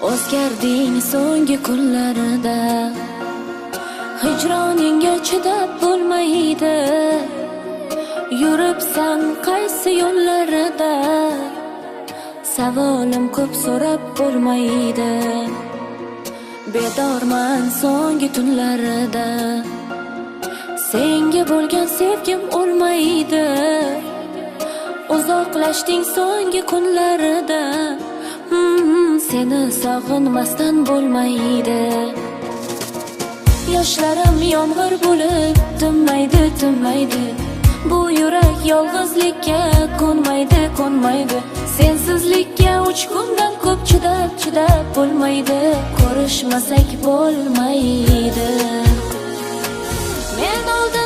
O'zgarding so'nggi kunlarida, hijroningga chidab bo'lmaydi. Yuribsan qaysi yo'llarida, savolim ko'p so'rab bo'lmaydi. Bedorman so'nggi tunlarida, senga bo'lgan sevgim o'lmaydi. Uzoqlashding so'nggi kunlarida, seni sog'inmasdan bo'lmaydi. Yoshlarim yomg'ir bo'lib tinmaydi, tinmaydi. Bu yurak yolg'izlikka ko'nmaydi. Sensizlikka 3 kundan ko'p chidab bo'lmaydi. Ko'rishmasak bo'lmaydi. Men oldin